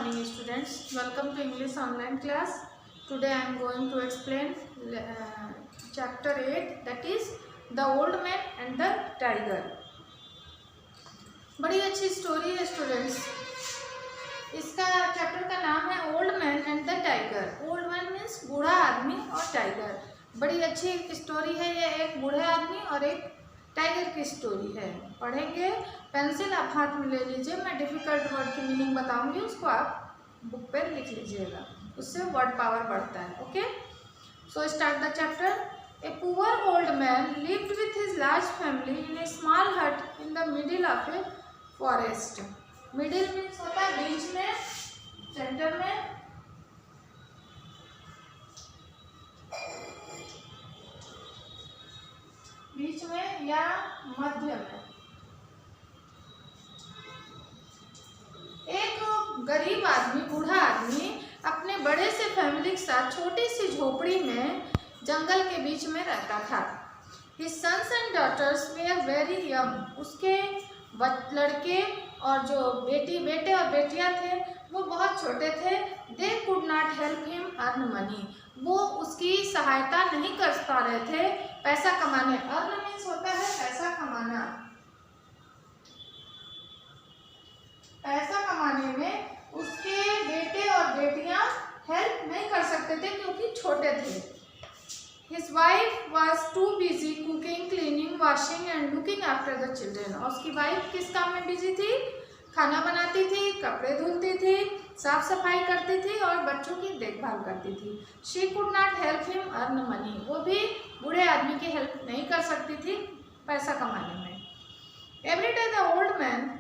morning students, welcome to English online class. Today I am going to explain chapter 8, that is the old man and the tiger. बड़ी अच्छी story है students. इसका chapter का नाम है old man and the tiger. Old man means बूढ़ा आदमी और टाइगर. बड़ी अच्छी स्टोरी है ये. एक बूढ़े आदमी और एक टाइगर की स्टोरी है. पढ़ेंगे. पेंसिल आप हाथ में ले लीजिए. मैं डिफिकल्ट वर्ड की मीनिंग बताऊंगी, उसको आप बुक पर लिख लीजिएगा, उससे वर्ड पावर बढ़ता है. Okay, so start the chapter. A poor old man lived with his large family in a small hut in the middle of a forest. Middle means होता है बीच में, सेंटर में. बीच में या मध्य में. एक गरीब आदमी, बूढ़ा आदमी अपने बड़े से फैमिली के साथ छोटी सी झोपड़ी में जंगल के बीच में रहता था. His sons and daughters were very young. उसके लड़के और जो बेटे और बेटियां थे वो बहुत छोटे थे. They could not help him earn money. वो उसकी सहायता नहीं कर पा रहे थे पैसा कमाने. अर्न मीन्स होता है पैसा कमाना. पैसा कमाने में उसके बेटे और बेटियां हेल्प नहीं कर सकते थे क्योंकि छोटे थे. His wife was too busy cooking, cleaning, washing and looking after the children. और उसकी वाइफ किस काम में बिजी थी? खाना बनाती थी, कपड़े धुलती थी, साफ सफाई करती थी और बच्चों की देखभाल करती थी. She could not help him earn money. वो भी बूढ़े आदमी की हेल्प नहीं कर सकती थी पैसा कमाने में. Every day the old man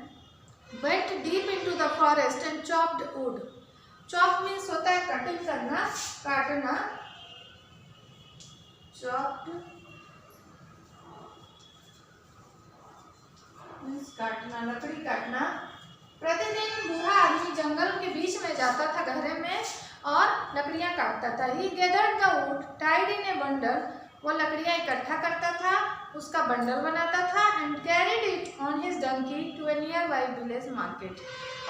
went deep into the forest and chopped wood. Chop means होता है कटिंग करना, काटना. chopped means काटना, लकड़ी काटना. प्रतिदिन बूढ़ा आदमी जंगल के बीच में जाता था गहरे में और लकड़ियां काटता था. He gathered the wood, tied in a bundle. वो लकड़ियां इकट्ठा करता था, उसका बंडल बनाता था and carried it on his donkey to a nearby village market.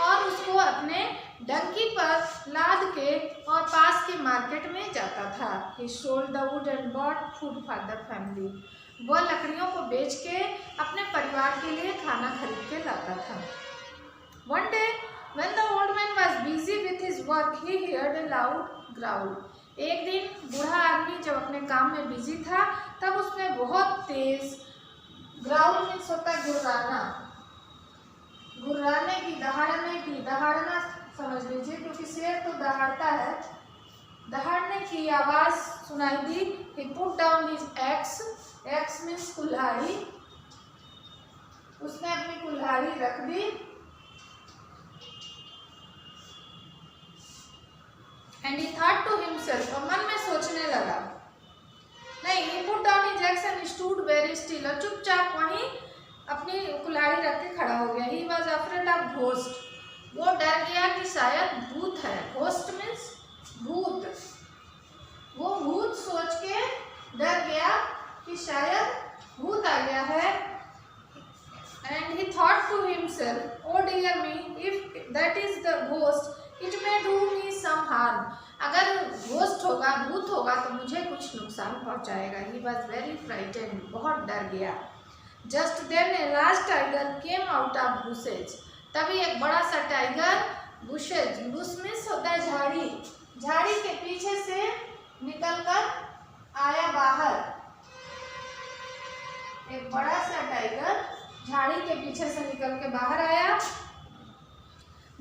और उसको अपने डंकी पर लाद के और पास के मार्केट में जाता था. He sold the wood and bought food for the family. वह लकड़ियों को बेच के अपने परिवार के लिए खाना खरीद के लाता था. One day when the old man was busy with his work, he heard a loud growl. एक दिन बूढ़ा आदमी जब अपने काम में बिजी था तब उसने बहुत तेज, ग्राउल मीन्स होता है गुर्राना, गुर्राने की, दहाड़ना समझ लीजिए क्योंकि शेर तो दहाड़ता है. दहाड़ने की आवाज सुनाई दी. He put down his axe. Axe means कुल्हाड़ी. उसने अपनी कुल्हाड़ी रख दी and he thought to himself. और मन में सोचने लगा. नहीं, he put down his axe and stood very still. और चुपचाप वहीं अपनी कुल्हाड़ी रख के खड़ा हो गया. He was afraid of ghost. वो डर गया कि शायद भूत है. Ghost means भूत. वो भूत सोच के डर गया कि शायद भूत आ गया है. And he thought to himself, oh dear me, if that is the ghost, it may do me some harm. अगर घोस्ट होगा, भूत होगा तो मुझे कुछ नुकसान पहुंचाएगा. He was very frightened. बहुत डर गया. Just then a large tiger came out of bushes. तभी एक बड़ा सा टाइगर bushes, bush means होता है झाड़ी, झाड़ी के पीछे से निकलकर आया बाहर. एक बड़ा सा टाइगर झाड़ी के पीछे से निकल के बाहर आया.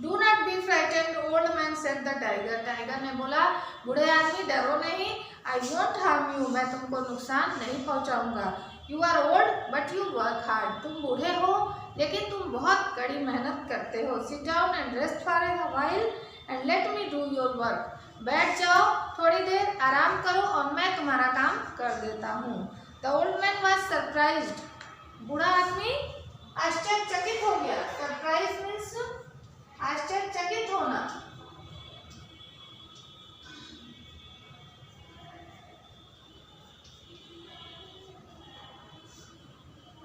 Do not be frightened, old man said the tiger. Tiger ने बोला, बूढ़े आदमी डरो नहीं. I won't harm you. मैं तुमको नुकसान नहीं पहुंचाऊंगा. You are old but you work hard. तुम बूढ़े हो लेकिन तुम बहुत कड़ी मेहनत करते हो. Sit down and rest for a while and let me do your work. बैठ जाओ, थोड़ी देर आराम करो और मैं तुम्हारा काम कर देता हूँ. The old man was surprised. बूढ़ा आदमी आश्चर्यचकित हो गया. Surprise means आश्चर्यचकित होना.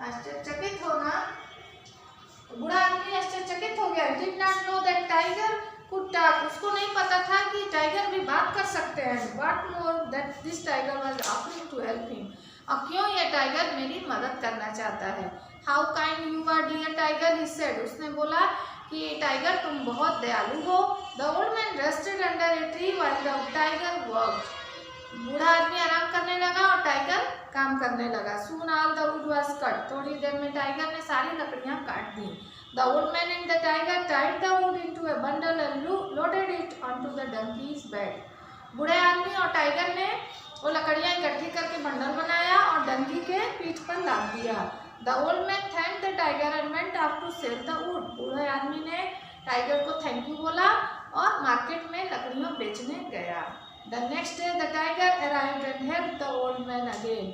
आश्चर्यचकित होना. बूढ़ा आदमी आश्चर्यचकित हो गया. Did not know that tiger could could talk. उसको नहीं पता था कि टाइगर भी बात कर सकते हैं. What more that this tiger was offering to help him. और क्यों ये टाइगर मेरी मदद करना चाहता है. How kind you are dear tiger, he said. उसने बोला कि टाइगर तुम बहुत दयालु हो. The old man rested under a tree while the tiger worked. बूढ़ा आदमी आराम करने लगा और टाइगर काम करने लगा. Soon all the wood was cut. थोड़ी देर में टाइगर ने सारी लकड़ियां काट दी. The old man and the tiger tied the wood into a bundle and loaded it onto the donkey's back. बूढ़े आदमी और टाइगर ने वो लकड़ियां इकट्ठी करके बंडल बनाया और डंकी के पीठ पर लाद दिया. The old man thanked the tiger and went off to sell the wood. बूढ़े आदमी ने टाइगर को थैंक यू बोला और मार्केट में लकड़ियां बेचने गया. The next day the tiger arrived and helped the old man again.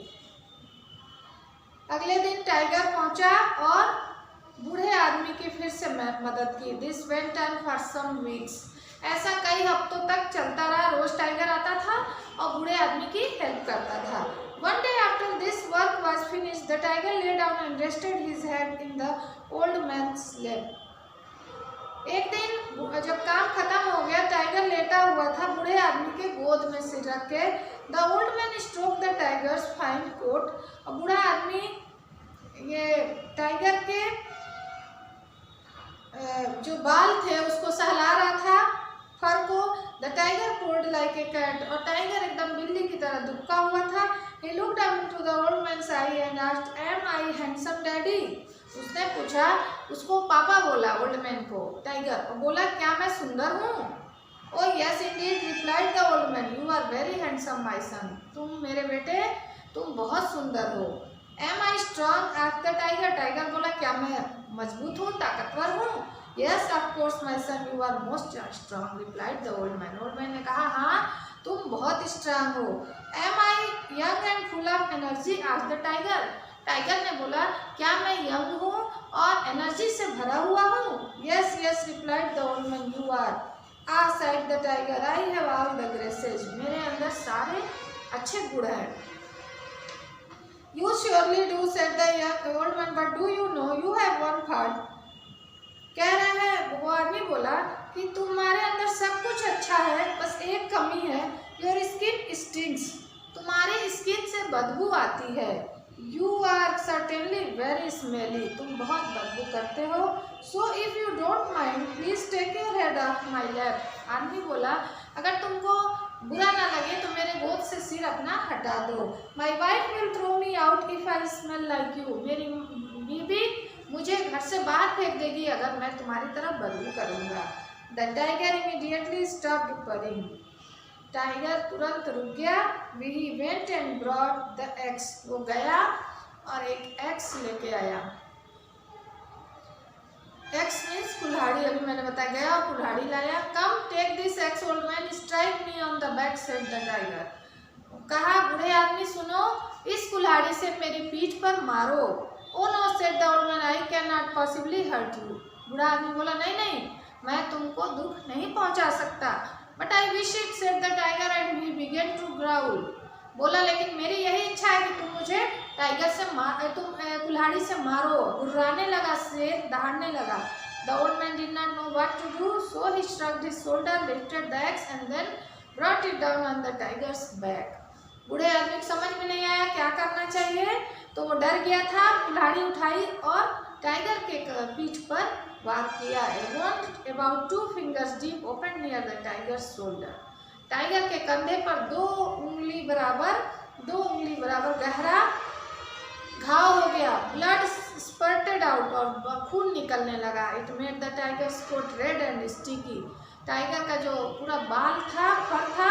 अगले दिन टाइगर पहुंचा और बूढ़े आदमी की फिर से मदद की. This went on for some weeks. ऐसा कई हफ्तों तक चलता रहा. रोज टाइगर आता था और बूढ़े आदमी की हेल्प करता था. One day after this work was finished, the tiger lay down and rested his head in the old man's lap. एक दिन जब काम खत्म हो गया, टाइगर लेटा हुआ था बूढ़े आदमी के गोद में सिर रख के. The old man stroked the tiger's fine coat. और बूढ़ा आदमी ये टाइगर के जो बाल थे उसको सहला रहा था, फर को. The tiger purred like a cat. और टाइगर एकदम बिल्ली की तरह दुबका हुआ था. He looked up into the old man's eye and asked, "Am I handsome, daddy?" उसने पूछा, उसको पापा बोला ओल्ड मैन को, टाइगर, और बोला क्या मैं सुंदर हूँ. Oh yes indeed, replied the old man. You are very handsome, my son. तुम मेरे बेटे तुम बहुत सुंदर हो. Am I strong? asked the tiger. Tiger बोला क्या मैं मजबूत हूँ, ताकतवर हूँ. Yes, of course, my son. You are most strong, replied the old man. Old man ने कहा हाँ तुम बहुत स्ट्रांग हो. Am I young and full of energy? asked the tiger. Tiger ने बोला क्या मैं यंग हूँ और एनर्जी से भरा हुआ हूँ. Yes, yes, replied the old man. You are. Ah, sighed the tiger. I have all the graces. मेरे अंदर सारे अच्छे गुण हैं. You surely do, said the old man. But do you know you have one fault? कह रहे हैं वो आदमी बोला कि तुम्हारे अंदर सब कुछ अच्छा है, बस एक कमी है. Your skin stinks. तुम्हारी स्किन से बदबू आती है. You are certainly very smelly. तुम बहुत बदबू करते हो. So if you don't mind, please take your head off my lap. आदमी बोला अगर तुमको बुरा ना लगे तो मेरे गोद से सिर अपना हटा दो. My wife will throw me out if I smell like you. मेरी बीवी मुझे घर से बाहर फेंक देगी अगर मैं तुम्हारी तरह बदबू करूँगा. The tiger immediately stopped purring. Tiger तुरंत रुक गया. We went and brought the axe. वो गया और एक एक्स लेके आया. एक्स मीन्स कुल्हाड़ी. अभी मैंने बताया गया और कुल्हाड़ी लाया. Come take this axe, old man. Strike me on the back, said the tiger. कहा बूढ़े आदमी सुनो, इस कुल्हाड़ी से मेरी पीठ पर मारो. Oh no, said the old man. I cannot possibly hurt you. बूढ़ा आदमी बोला नहीं नहीं मैं तुमको दुख नहीं पहुंचा सकता. But I wish it, said the tiger, and he began to growl. बोला लेकिन मेरी यही इच्छा है कि तुम मुझे टाइगर से तुम कुल्हाड़ी से मारो. गुर्राने लगा, शेर दहाड़ने लगा. The old man did not know what to do, so he shrugged his shoulder, lifted the axe, and then brought it down on the tiger's back. बूढ़े आदमी को समझ में नहीं आया क्या करना चाहिए, तो वो डर गया था. कुल्हाड़ी उठाई और टाइगर के पीठ पर वार किया. A wound about 2 fingers deep opened near the tiger's shoulder. Tiger के कंधे पर 2 उंगली बराबर गहरा घाव हो गया. Blood spurted out और खून निकलने लगा. It made the tiger's coat red and sticky. Tiger का जो पूरा बाल था, फर था,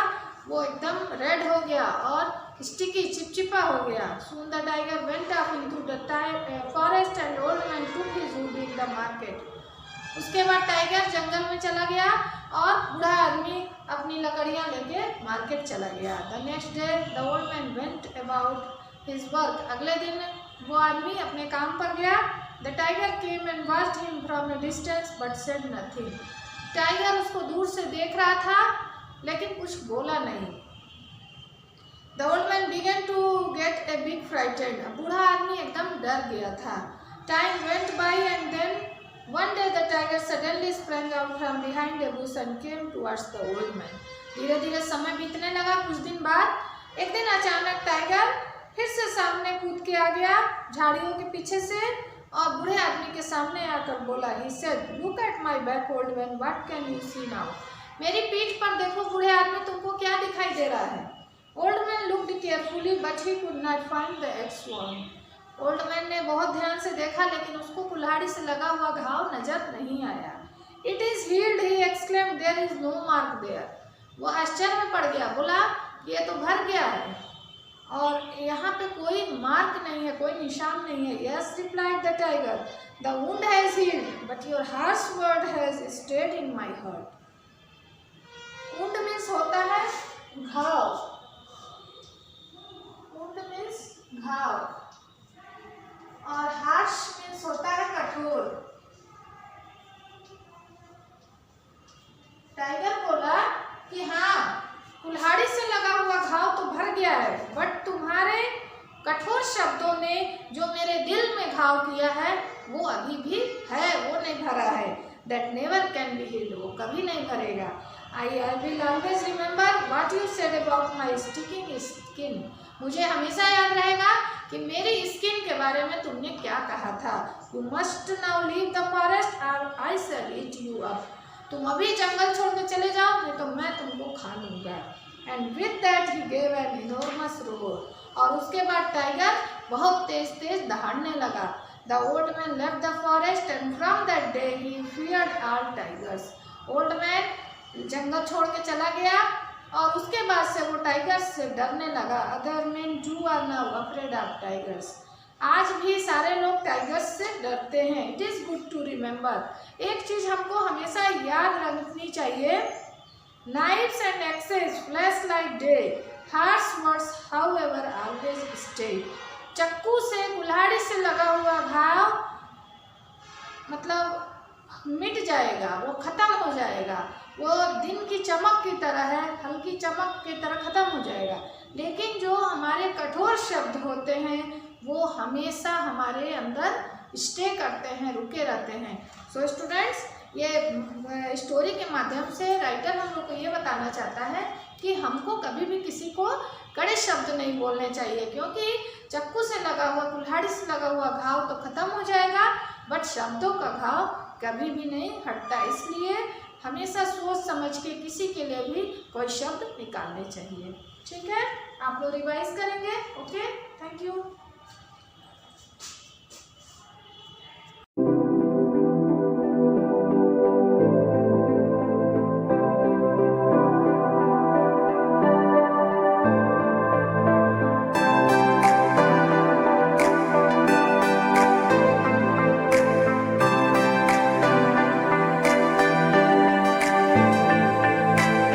वो एकदम रेड हो गया और स्टिकी चिपचिपा हो गया. Soon the tiger went off into the forest and old man took his wood in the market. उसके बाद टाइगर जंगल में चला गया और बूढ़ा आदमी अपनी लकड़ियाँ लेके मार्केट चला गया. The next day the old man went about his work. अगले दिन वो आदमी अपने काम पर गया. The tiger came and watched him from a distance but said nothing. Tiger उसको दूर से देख रहा था लेकिन कुछ बोला नहीं. The old man began to get a bit frightened. बूढ़ा आदमी एकदम डर गया था. Time went by and then One day the tiger suddenly sprang out from behind a bush and came towards the old man. धीरे धीरे समय बीतने लगा। कुछ दिन बाद एक दिन अचानक टाइगर फिर से सामने कूद के आ गया झाड़ियों के पीछे से और बूढ़े आदमी के सामने आकर बोला, He said, Look at my back, old man. What can you see now? मेरी पीठ पर देखो बूढ़े आदमी, तुमको क्या दिखाई दे रहा है? Old man looked carefully, but he could not find the axe-wound. Old man ने बहुत ध्यान से देखा लेकिन उसको कुल्हाड़ी से लगा हुआ घाव नजर नहीं आया। It is healed, he exclaimed, there is no mark there. वो आश्चर्य में पड़ गया, बोला ये तो भर गया है और यहाँ पे कोई मार्क नहीं है, कोई निशान नहीं है। Yes, replied the tiger, the wound has healed but your harsh word has stayed in my heart. Wound means होता है घाव, वुंड मीन्स घाव और हार्श मीन्स होता है कठोर। टाइगर बोला कि हाँ, कुल्हाड़ी से लगा हुआ घाव तो भर गया है, बट तुम्हारे कठोर शब्दों ने जो मेरे दिल में घाव किया है वो अभी भी है, वो नहीं भरा है। That never can be healed, वो कभी नहीं भरेगा। I will always remember what you said about my sticking skin. मुझे हमेशा याद रहेगा कि मेरी स्किन के बारे में तुमने क्या कहा था। You must now leave the forest और आई शैल ईट यू अप। तुम अभी जंगल छोड़ के चले जाओ, नहीं तो मैं तुमको खा लूँगा। And with that he gave an enormous roar. और उसके बाद टाइगर बहुत तेज तेज दहाड़ने लगा। The old man left the forest and from that day he feared all tigers. Old man जंगल छोड़ के चला गया और उसके बाद से वो टाइगर्स से डरने लगा। Other man too are now afraid of tigers. आज भी सारे लोग टाइगर्स से डरते हैं। It is good to remember. एक चीज़ हमको हमेशा याद रखनी चाहिए, knives and axes flesh like day, harsh words however always stay. चाकू से, कुल्हाड़ी से लगा हुआ घाव मतलब मिट जाएगा, वो खत्म हो जाएगा, वो दिन की चमक की तरह है, हल्की चमक की तरह खत्म हो जाएगा। लेकिन जो हमारे कठोर शब्द होते हैं वो हमेशा हमारे अंदर स्टे करते हैं, रुके रहते हैं। सो स्टूडेंट्स, ये स्टोरी के माध्यम से राइटर हम लोग को ये बताना चाहता है कि हमको कभी भी किसी को कड़े शब्द नहीं बोलने चाहिए, क्योंकि चाकू से लगा हुआ, कुल्हाड़ी से लगा हुआ घाव तो खत्म हो जाएगा, बट शब्दों का घाव कभी भी नहीं हटता। इसलिए हमेशा सोच समझ के किसी के लिए भी कोई शब्द निकालने चाहिए। ठीक है, आप लोग रिवाइज करेंगे। Okay, thank you.